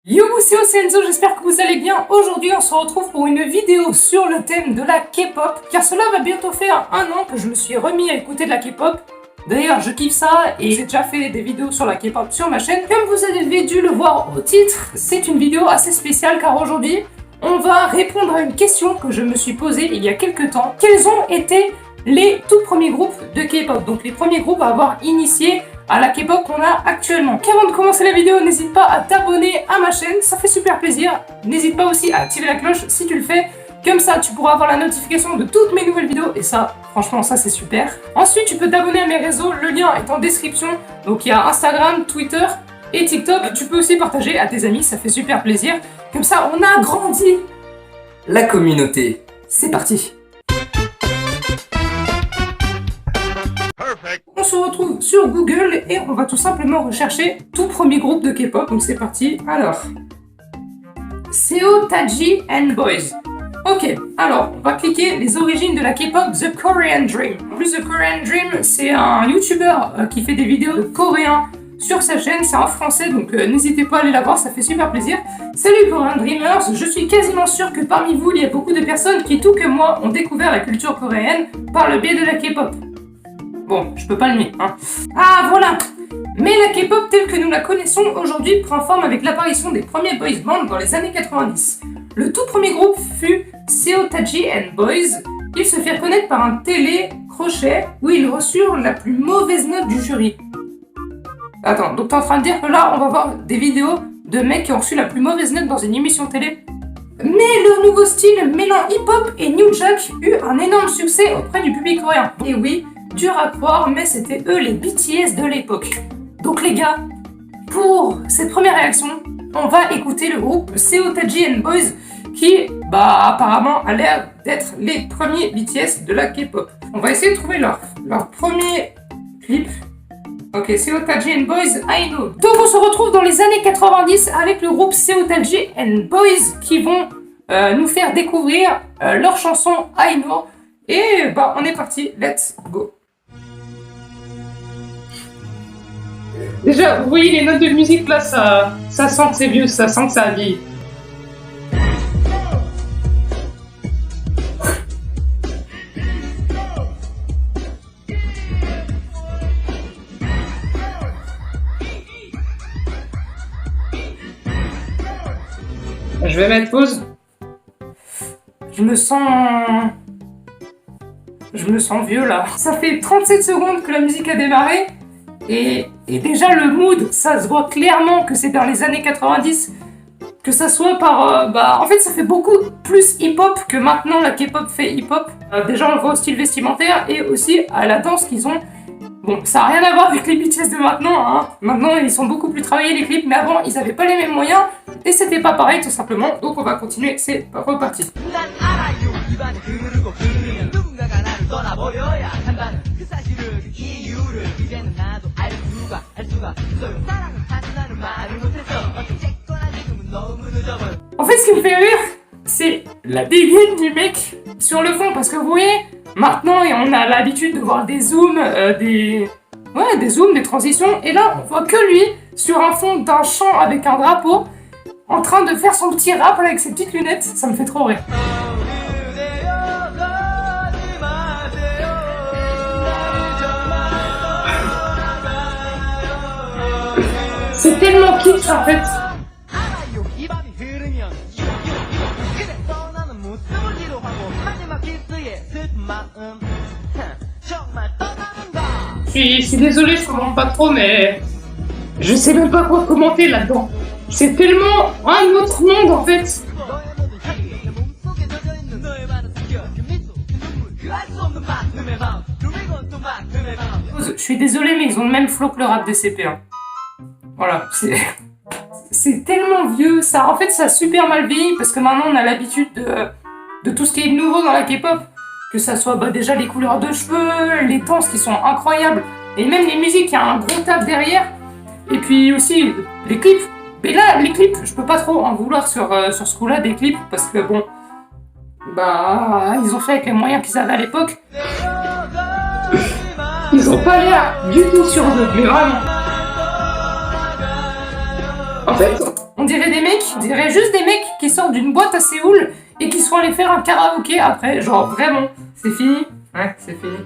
Yo, c'est Enzo, j'espère que vous allez bien. Aujourd'hui, on se retrouve pour une vidéo sur le thème de la K-pop, car cela va bientôt faire un an que je me suis remis à écouter de la K-pop. D'ailleurs, je kiffe ça et j'ai déjà fait des vidéos sur la K-pop sur ma chaîne. Comme vous avez dû le voir au titre, c'est une vidéo assez spéciale car aujourd'hui, on va répondre à une question que je me suis posée il y a quelques temps. Quels ont été les tout premiers groupes de K-pop, donc les premiers groupes à avoir initié à la K-pop qu'on a actuellement. Avant de commencer la vidéo, n'hésite pas à t'abonner à ma chaîne, ça fait super plaisir. N'hésite pas aussi à activer la cloche si tu le fais. Comme ça, tu pourras avoir la notification de toutes mes nouvelles vidéos et ça, franchement, ça c'est super. Ensuite, tu peux t'abonner à mes réseaux, le lien est en description. Donc il y a Instagram, Twitter et TikTok. Tu peux aussi partager à tes amis, ça fait super plaisir. Comme ça, on a grandi la communauté. C'est parti. On se retrouve sur Google et on va tout simplement rechercher tout premier groupe de K-pop. Donc c'est parti. Alors, Seo Taiji and Boys. Ok, alors on va cliquer les origines de la K-pop, The Korean Dream. En plus, The Korean Dream, c'est un YouTuber qui fait des vidéos de coréens sur sa chaîne. C'est en français, donc n'hésitez pas à aller la voir, ça fait super plaisir. Salut Korean Dreamers, je suis quasiment sûr que parmi vous, il y a beaucoup de personnes qui, tout comme moi, ont découvert la culture coréenne par le biais de la K-pop. Bon, je peux pas le nier, hein. Ah, voilà. Mais la K-pop telle que nous la connaissons aujourd'hui prend forme avec l'apparition des premiers boys bands dans les années 90. Le tout premier groupe fut Seo Taiji and Boys. Ils se firent connaître par un télé-crochet où ils reçurent la plus mauvaise note du jury. Attends, donc t'es en train de dire que là, on va voir des vidéos de mecs qui ont reçu la plus mauvaise note dans une émission télé? Mais leur nouveau style mêlant hip-hop et New Jack eut un énorme succès auprès du public coréen. Et oui, dur à croire, mais c'était eux les BTS de l'époque. Donc les gars, pour cette première réaction, on va écouter le groupe Seo Taiji and Boys qui, apparemment, a l'air d'être les premiers BTS de la K-pop. On va essayer de trouver leur premier clip. Ok, Seo Taiji and Boys, I Know. Donc on se retrouve dans les années 90 avec le groupe Seo Taiji and Boys qui vont nous faire découvrir leur chanson I Know. Et on est parti, let's go. Déjà, vous voyez les notes de musique là, ça sent que c'est vieux, ça sent que ça a vieilli. Je vais mettre pause. Je me sens vieux là. Ça fait 37 secondes que la musique a démarré. Et déjà le mood, ça se voit clairement que c'est dans les années 90. Que ça soit par... en fait ça fait beaucoup plus hip-hop que maintenant la K-pop fait hip-hop. Déjà on le voit au style vestimentaire et aussi à la danse qu'ils ont. Bon, ça n'a rien à voir avec les BTS de maintenant, hein. Maintenant ils sont beaucoup plus travaillés les clips, mais avant ils n'avaient pas les mêmes moyens. Et c'était pas pareil tout simplement, donc on va continuer, c'est reparti. En fait, ce qui me fait rire, c'est la dégaine du mec sur le fond, parce que vous voyez, maintenant on a l'habitude de voir des zooms, des zooms, des transitions, et là on voit que lui sur un fond d'un champ avec un drapeau, en train de faire son petit rap avec ses petites lunettes, ça me fait trop rire. C'est tellement kitsch en fait. Je suis désolé, je comprends pas trop, mais je sais même pas quoi commenter là-dedans. C'est tellement un autre monde en fait. Je suis désolé, mais ils ont le même flow que le rap des CP. Hein. Voilà, c'est tellement vieux ça. En fait, ça a super mal vieilli parce que maintenant on a l'habitude de tout ce qui est nouveau dans la K-pop. Que ça soit déjà les couleurs de cheveux, les danses qui sont incroyables, et même les musiques, il y a un gros taf derrière. Et puis aussi les clips. Mais là, les clips, je peux pas trop en vouloir sur ce coup-là des clips parce que bon, ils ont fait avec les moyens qu'ils avaient à l'époque. Ils ont pas l'air du tout sur eux, mais vraiment. En fait, on dirait des mecs On dirait juste des mecs qui sortent d'une boîte à Séoul et qui sont allés faire un karaoké après. Genre vraiment, c'est fini. Ouais, c'est fini.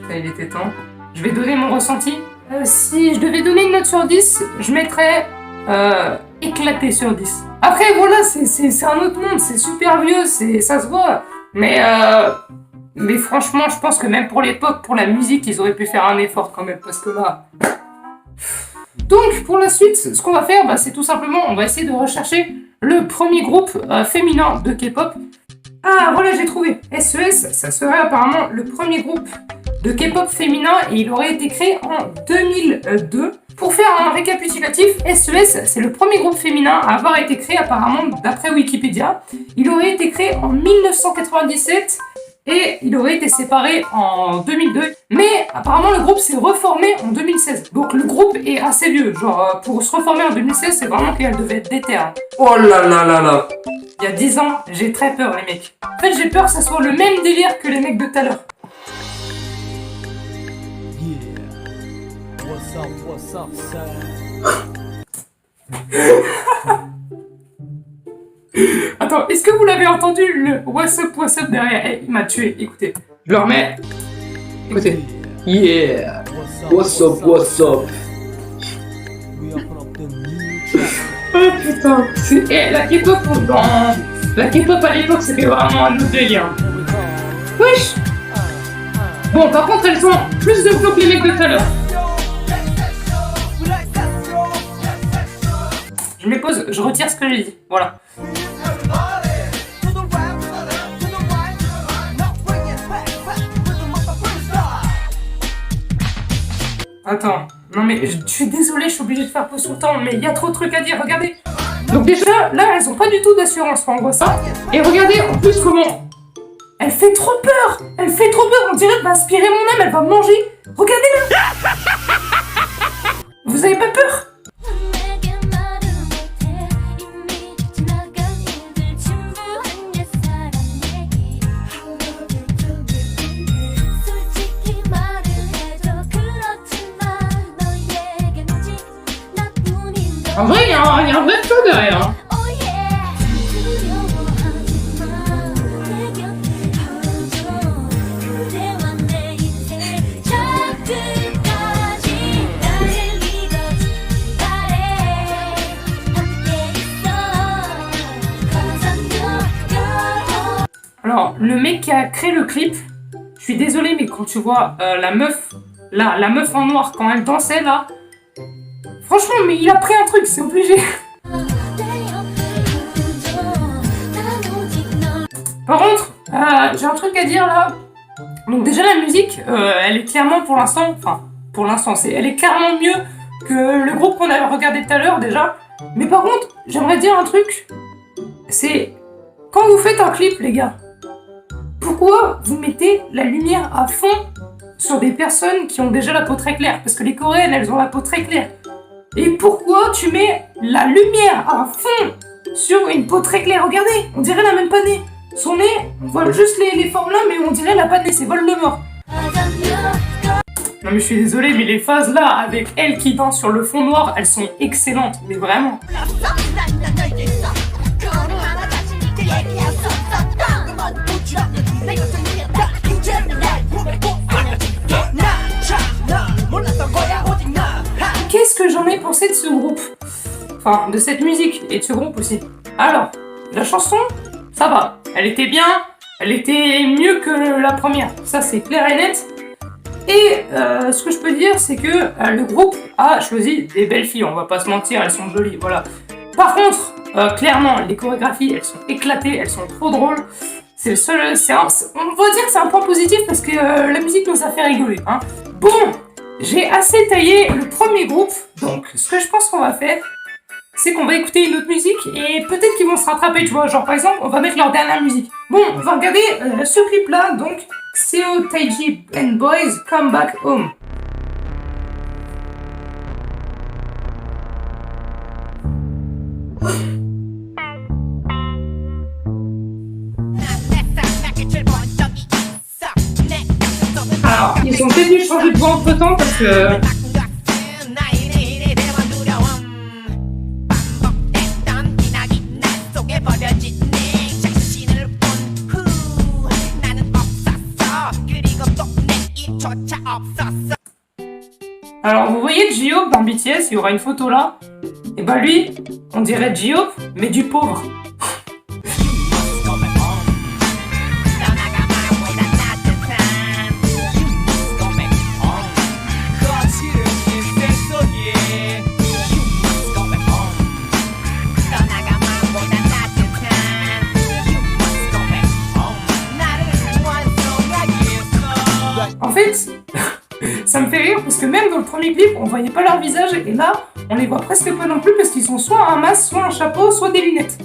Ça, il était temps. Je vais donner mon ressenti. Si je devais donner une note sur 10, je mettrais éclaté sur 10. Après, voilà, c'est un autre monde, c'est super vieux, ça se voit. Mais franchement, je pense que même pour l'époque, pour la musique, ils auraient pu faire un effort quand même, parce que là... Donc, pour la suite, ce qu'on va faire, c'est tout simplement, on va essayer de rechercher le premier groupe féminin de K-pop. Ah, voilà, j'ai trouvé. SES, ça serait apparemment le premier groupe de K-pop féminin et il aurait été créé en 2002. Pour faire un récapitulatif, SES, c'est le premier groupe féminin à avoir été créé apparemment d'après Wikipédia. Il aurait été créé en 1997 et il aurait été séparé en 2002. Mais apparemment le groupe s'est reformé en 2016. Donc le groupe est assez vieux. Genre pour se reformer en 2016, c'est vraiment qu'elle devait être déter. Oh là là là là. Il y a 10 ans, j'ai très peur les mecs. En fait j'ai peur que ça soit le même délire que les mecs de tout à l'heure. What's up, sir? Attends, est-ce que vous l'avez entendu le what's up derrière? Il m'a tué, écoutez. Je le remets. Écoutez. Yeah. What's up, what's up? Oh putain, la K-pop la K-pop à l'époque c'était vraiment un autre délire. Wesh. Bon, par contre elles ont plus de flow que les mecs de tout à l'heure. Je me pose, je retire ce que j'ai dit, voilà. Attends, non mais je suis désolée, je suis obligée de faire pause tout le temps, mais il y a trop de trucs à dire, regardez. Donc déjà, là, elles ont pas du tout d'assurance, on voit ça. Et regardez, en plus, comment... Elle fait trop peur. Elle fait trop peur, on dirait qu'elle va aspirer mon âme, elle va me manger. Regardez-la. Vous avez pas peur? En vrai, il y a un vrai flow derrière. Hein. Alors, le mec qui a créé le clip, je suis désolée, mais quand tu vois la meuf, là, la meuf en noir, quand elle dansait là, franchement, mais il a pris un truc, c'est obligé. Par contre, j'ai un truc à dire là. Donc déjà la musique, elle est clairement pour l'instant, elle est clairement mieux que le groupe qu'on avait regardé tout à l'heure déjà. Mais par contre, j'aimerais dire un truc. C'est quand vous faites un clip, les gars, pourquoi vous mettez la lumière à fond sur des personnes qui ont déjà la peau très claire? Parce que les Coréennes, elles ont la peau très claire. Et pourquoi tu mets la lumière à fond sur une peau très claire? Regardez, on dirait la même pas nez. Son nez, on voit juste les formes là, mais on dirait la pas nez, c'est Voldemort. Non mais je suis désolée, mais les phases là, avec elle qui danse sur le fond noir, elles sont excellentes, mais vraiment. Qu'est-ce que j'en ai pensé de ce groupe? Enfin, de cette musique et de ce groupe aussi. Alors, la chanson, ça va. Elle était bien, elle était mieux que la première. Ça, c'est clair et net. Et ce que je peux dire, c'est que le groupe a choisi des belles filles. On va pas se mentir, elles sont jolies, voilà. Par contre, clairement, les chorégraphies, elles sont éclatées, elles sont trop drôles. C'est le seul... on va dire que c'est un point positif parce que la musique nous a fait rigoler. Hein. Bon, j'ai assez taillé le premier groupe. Donc, ce que je pense qu'on va faire, c'est qu'on va écouter une autre musique et peut-être qu'ils vont se rattraper, tu vois. Genre, par exemple, on va mettre leur dernière musique. Bon, on va regarder ce clip-là, donc, Seo Taiji and Boys Come Back Home. Alors, ils ont peut-être dû changer de voix entre temps parce que... Alors, vous voyez J-Hope dans BTS, il y aura une photo là. Et bah lui, on dirait J-Hope, mais du pauvre. En fait, ça me fait rire parce que même dans le premier clip, on voyait pas leur visage et là, on les voit presque pas non plus parce qu'ils ont soit un masque, soit un chapeau, soit des lunettes.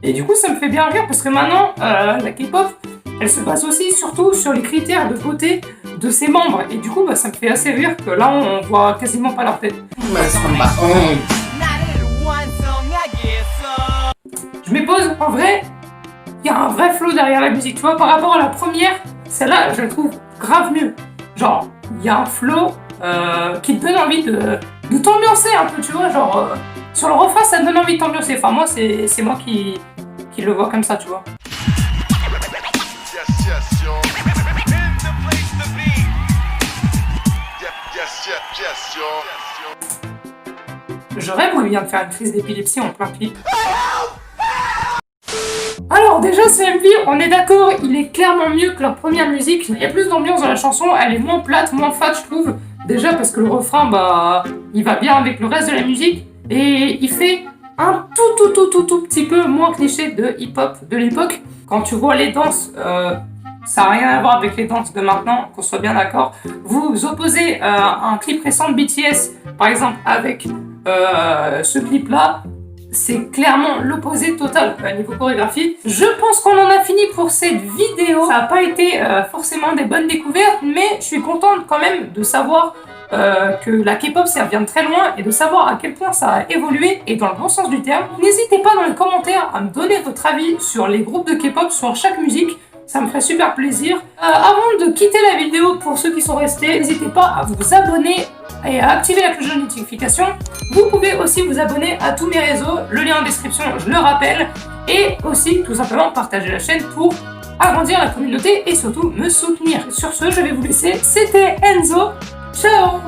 Et du coup, ça me fait bien rire parce que maintenant, la K-pop, elle se base aussi surtout sur les critères de beauté de ses membres. Et du coup, bah, ça me fait assez rire que là, on voit quasiment pas leur tête. Je me pose, en vrai, il y a un vrai flow derrière la musique. Tu vois, par rapport à la première, celle-là, je la trouve grave mieux. Genre, il y a un flow qui te donne envie de t'ambiancer un peu, tu vois. Genre, sur le refrain, ça te donne envie de t'ambiancer. Enfin, moi, c'est moi qui le vois comme ça, tu vois. Je rêve où il vient de faire une crise d'épilepsie en plein clip. Alors déjà ce MV, on est d'accord, il est clairement mieux que leur première musique. Il y a plus d'ambiance dans la chanson, elle est moins plate, moins fat je trouve. Déjà parce que le refrain, bah, il va bien avec le reste de la musique. Et il fait un tout petit peu moins cliché de hip-hop de l'époque. Quand tu vois les danses, ça n'a rien à voir avec les danses de maintenant, qu'on soit bien d'accord. Vous opposez un clip récent de BTS, par exemple, avec ce clip-là, c'est clairement l'opposé total niveau chorégraphie. Je pense qu'on en a fini pour cette vidéo. Ça n'a pas été forcément des bonnes découvertes, mais je suis contente quand même de savoir que la K-pop ça vient de très loin et de savoir à quel point ça a évolué et dans le bon sens du terme. N'hésitez pas dans les commentaires à me donner votre avis sur les groupes de K-pop, sur chaque musique. Ça me ferait super plaisir. Avant de quitter la vidéo, pour ceux qui sont restés, n'hésitez pas à vous abonner et à activer la cloche de notification. Vous pouvez aussi vous abonner à tous mes réseaux, le lien en description, je le rappelle. Et aussi, tout simplement, partager la chaîne pour agrandir la communauté et surtout me soutenir. Sur ce, je vais vous laisser. C'était Enzo. Ciao.